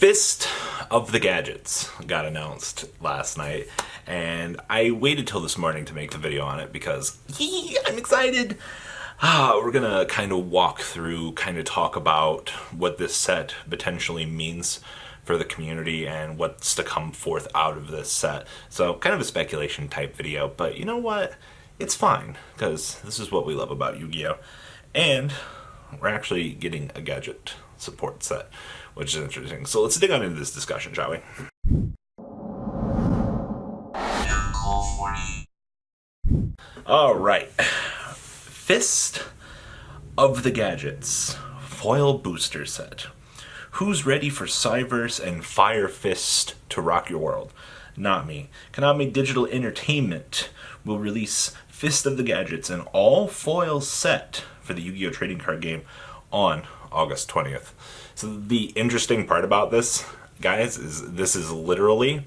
Fist of the Gadgets got announced last night, and I waited till this morning to make the video on it because I'm excited. We're gonna kind of walk through, kind of talk about what this set potentially means for the community and what's to come forth out of this set. So kind of a speculation type video, but you know what? It's fine, because this is what we love about Yu-Gi-Oh! And we're actually getting a gadget support set, which is interesting. So let's dig on into this discussion, shall we? Alright. Fist of the Gadgets foil booster set. Who's ready for Cyverse and Fire Fist to rock your world? Not me. Konami Digital Entertainment will release Fist of the Gadgets, an all-foil set for the Yu-Gi-Oh! Trading card game on August 20th. So the interesting part about this, guys, is this is literally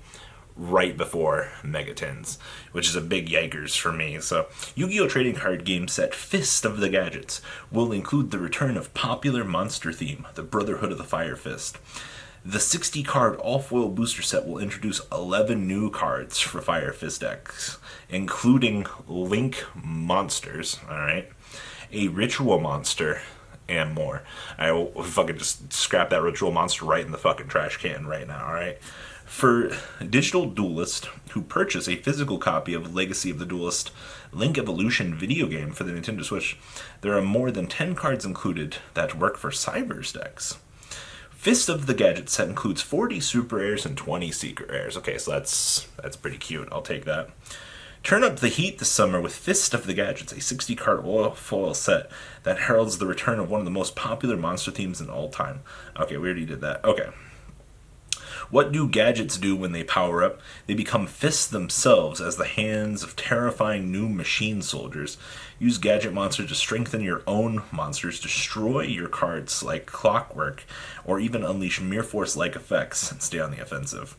right before Megatins, which is a big yikers for me. So Yu-Gi-Oh! Trading card game set Fist of the Gadgets will include the return of popular monster theme, the Brotherhood of the Fire Fist. The 60-card all-foil booster set will introduce 11 new cards for Fire Fist decks, including Link monsters, alright, a Ritual monster, and more. I will fucking just scrap that Ritual monster right in the fucking trash can right now, alright? For digital duelist who purchase a physical copy of Legacy of the Duelist Link Evolution video game for the Nintendo Switch, there are more than 10 cards included that work for Cyber's decks. Fist of the Gadget set includes 40 super rares and 20 secret rares. Okay, so that's pretty cute. I'll take that. Turn up the heat this summer with Fist of the Gadgets, a 60-card foil set that heralds the return of one of the most popular monster themes in all time. Okay, we already did that. Okay. What do gadgets do when they power up? They become fists themselves as the hands of terrifying new machine soldiers. Use gadget monsters to strengthen your own monsters, destroy your cards like clockwork, or even unleash mere force-like effects and stay on the offensive.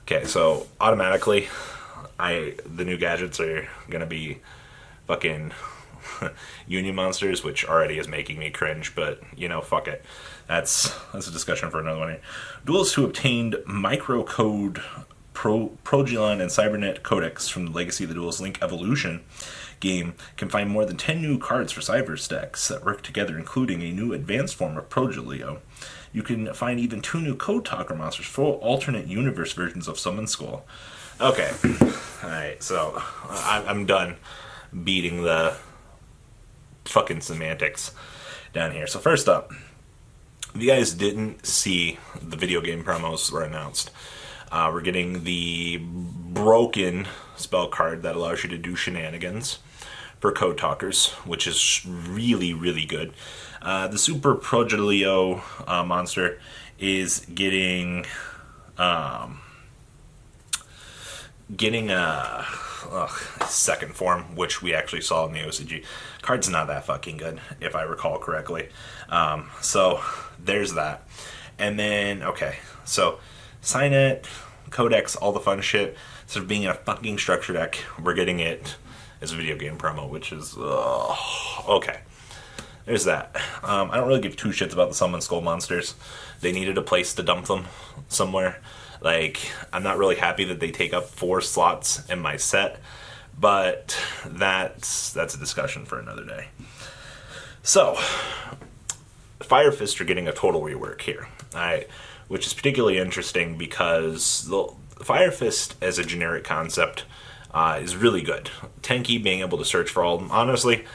Okay, so automatically, the new gadgets are gonna be fucking Union monsters, which already is making me cringe, but, you know, fuck it. That's a discussion for another one here. Duelists who obtained microcode Progilon and Cybernet codex from the Legacy of the Duelist Link Evolution game can find more than 10 new cards for Cyber's decks that work together, including a new advanced form of Progilio. You can find even 2 new Code Talker monsters, full alternate universe versions of Summon Skull. Okay, alright, so I'm done beating the fucking semantics down here. So first up, if you guys didn't see the video game promos were announced, we're getting the broken spell card that allows you to do shenanigans for Code Talkers, which is really, really good. The Super Progilio monster is getting a second form, which we actually saw in the OCG. Card's not that fucking good, if I recall correctly. So there's that. And then, okay, so Cynet, Codex, all the fun shit. Instead of being in a fucking structure deck, we're getting it as a video game promo, which is, okay. There's that. I don't really give two shits about the Summon Skull monsters. They needed a place to dump them somewhere. Like, I'm not really happy that they take up 4 slots in my set, but that's a discussion for another day. So, Fire Fist are getting a total rework here, which is particularly interesting because the Fire Fist as a generic concept is really good. Tenki being able to search for all of them, honestly,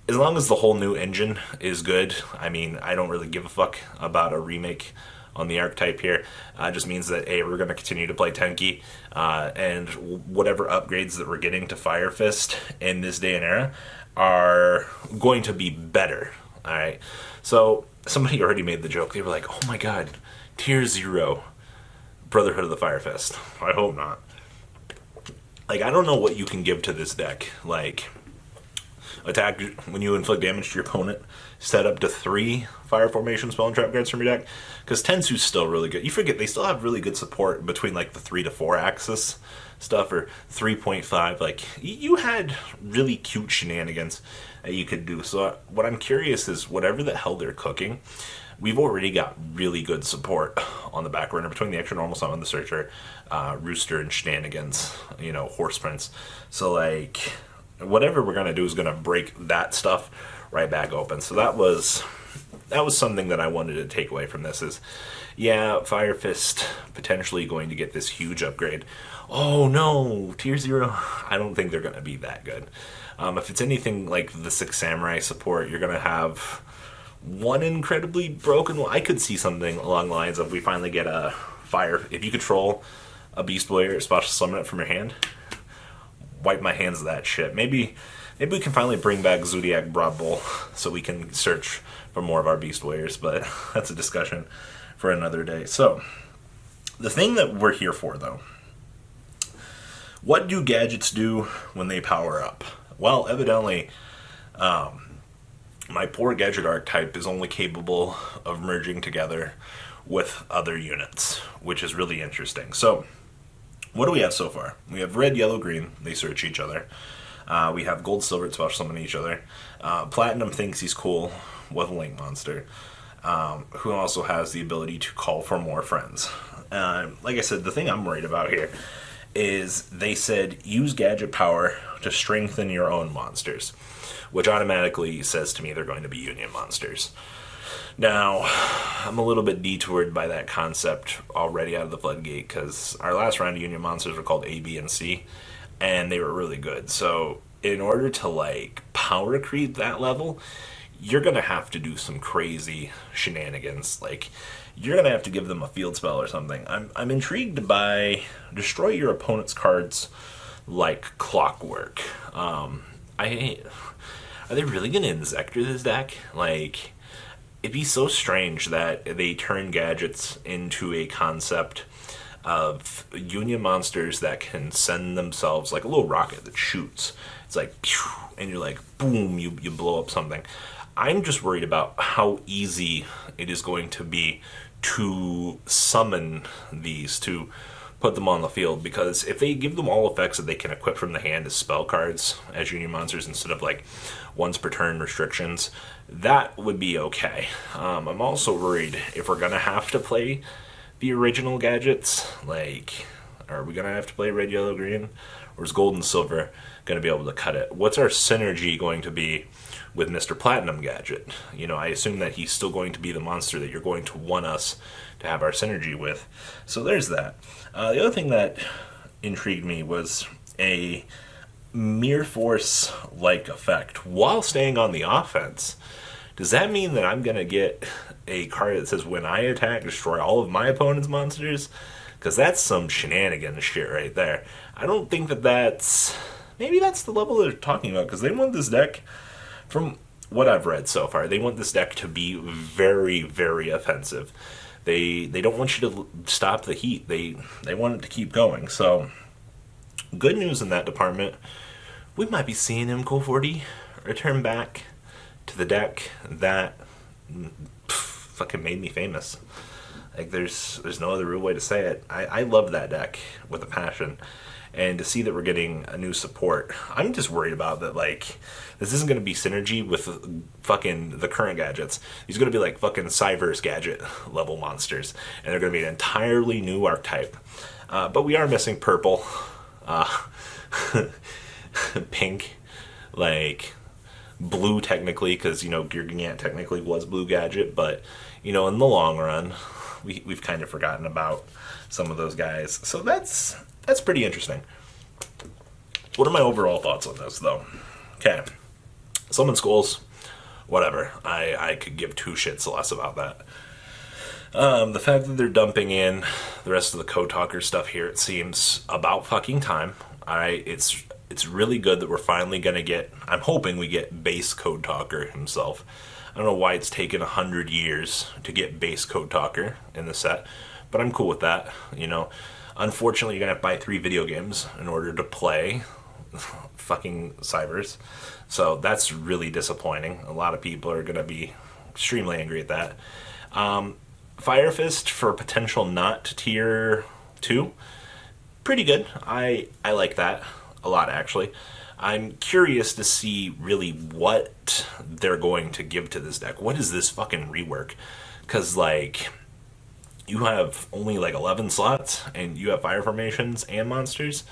as long as the whole new engine is good, I mean, I don't really give a fuck about a remake on the archetype here. It just means that, A, we're going to continue to play Tenki, and whatever upgrades that we're getting to Fire Fist in this day and era are going to be better, alright? So, somebody already made the joke. They were like, oh my god, Tier 0 Brotherhood of the Fire Fist. I hope not. Like, I don't know what you can give to this deck. Like, attack when you inflict damage to your opponent, set up to 3 fire formation spell and trap cards from your deck, because Tensu's still really good. You forget they still have really good support between like the 3 to 4 axis stuff, or 3.5. Like, you had really cute shenanigans that you could do. So what I'm curious is whatever the hell they're cooking we've already got really good support on the back burner between the extra normal summon, the searcher, rooster, and shenanigans, horse prince. So like, whatever we're gonna do is gonna break that stuff right back open. So that was something that I wanted to take away from this is, yeah, Fire Fist potentially going to get this huge upgrade. Oh no, tier 0, I don't think they're going to be that good. If it's anything like the 6 Samurai support, you're going to have one incredibly broken. Well, I could see something along the lines of we finally get a fire. If you control a Beast Warrior, special summon it from your hand, wipe my hands of that shit. Maybe we can finally bring back Zodiac Broad Bowl so we can search for more of our Beast Warriors, but that's a discussion for another day. So, the thing that we're here for, though, what do gadgets do when they power up? Well, evidently, my poor gadget archetype is only capable of merging together with other units, which is really interesting. So, what do we have so far? We have red, yellow, green. They search each other. We have gold, silver, special summon each other. Platinum thinks he's cool with a Link monster, who also has the ability to call for more friends. Like I said, the thing I'm worried about here is they said use gadget power to strengthen your own monsters, which automatically says to me they're going to be union monsters. Now, I'm a little bit detoured by that concept already out of the floodgate, because our last round of union monsters were called A, B, and C, and they were really good. So in order to like power creep that level, you're going to have to do some crazy shenanigans. Like, you're going to have to give them a field spell or something. I'm intrigued by destroy your opponent's cards like clockwork. Are they really going to Insector this deck? Like, it'd be so strange that they turn gadgets into a concept of union monsters that can send themselves like a little rocket that shoots. It's like, pew, and you're like, boom, you blow up something. I'm just worried about how easy it is going to be to summon these, to put them on the field, because if they give them all effects that they can equip from the hand as spell cards, as union monsters, instead of like once per turn restrictions, that would be okay. I'm also worried if we're going to have to play the original gadgets, like, are we going to have to play red, yellow, green, or is gold and silver going to be able to cut it? What's our synergy going to be with Mr. Platinum Gadget? I assume that he's still going to be the monster that you're going to want us to have our synergy with. So there's that. The other thing that intrigued me was a Mere Force-like effect while staying on the offense. Does that mean that I'm going to get a card that says when I attack, destroy all of my opponent's monsters? Because that's some shenanigans shit right there. I don't think that's... Maybe that's the level they're talking about, because they want this deck, from what I've read so far, they want this deck to be very, very offensive. They don't want you to stop the heat. They want it to keep going. So, good news in that department. We might be seeing MCO 40 return back to the deck that fucking made me famous. Like, there's no other real way to say it. I love that deck with a passion. And to see that we're getting a new support, I'm just worried about that, like, this isn't going to be synergy with fucking the current gadgets. These are going to be like fucking Cyverse gadget level monsters. And they're going to be an entirely new archetype. But we are missing purple, pink, like, blue technically, because, Gigant technically was blue gadget. But, in the long run, we've kind of forgotten about some of those guys. So that's pretty interesting. What are my overall thoughts on this, though? Okay. Summon Skulls, whatever. I could give two shits less about that. The fact that they're dumping in the rest of the Code Talker stuff here, it seems about fucking time. It's really good that we're finally going to get... I'm hoping we get base Code Talker himself. I don't know why it's taken 100 years to get base Code Talker in the set, but I'm cool with that, Unfortunately, you're going to have to buy 3 video games in order to play fucking Cyberse. So that's really disappointing. A lot of people are going to be extremely angry at that. Fire Fist for potential not tier 2. Pretty good. I like that a lot, actually. I'm curious to see really what they're going to give to this deck. What is this fucking rework? Because, like, you have only like 11 slots and you have fire formations and monsters.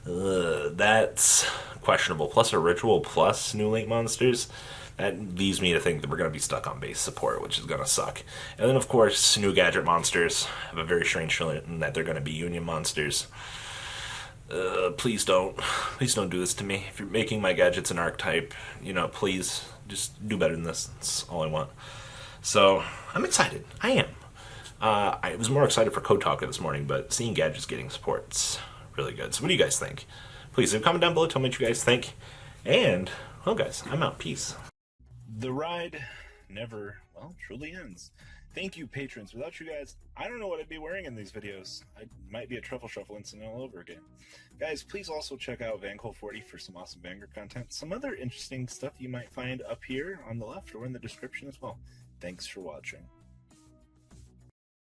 That's questionable. Plus a ritual plus new link monsters. That leads me to think that we're going to be stuck on base support, which is going to suck. And then, of course, new gadget monsters have a very strange feeling that they're going to be union monsters. Please don't do this to me. If you're making my gadgets an archetype, please just do better than this. That's all I want. So I'm excited. I am. I was more excited for Code Talker this morning, but seeing gadgets getting support's really good. So what do you guys think? Please leave a comment down below. Tell me what you guys think. And, well, guys, I'm out. Peace. The ride never, truly ends. Thank you, patrons. Without you guys, I don't know what I'd be wearing in these videos. I might be a truffle shuffle incident all over again. Guys, please also check out Vanquil40 for some awesome Vanguard content. Some other interesting stuff you might find up here on the left or in the description as well. Thanks for watching.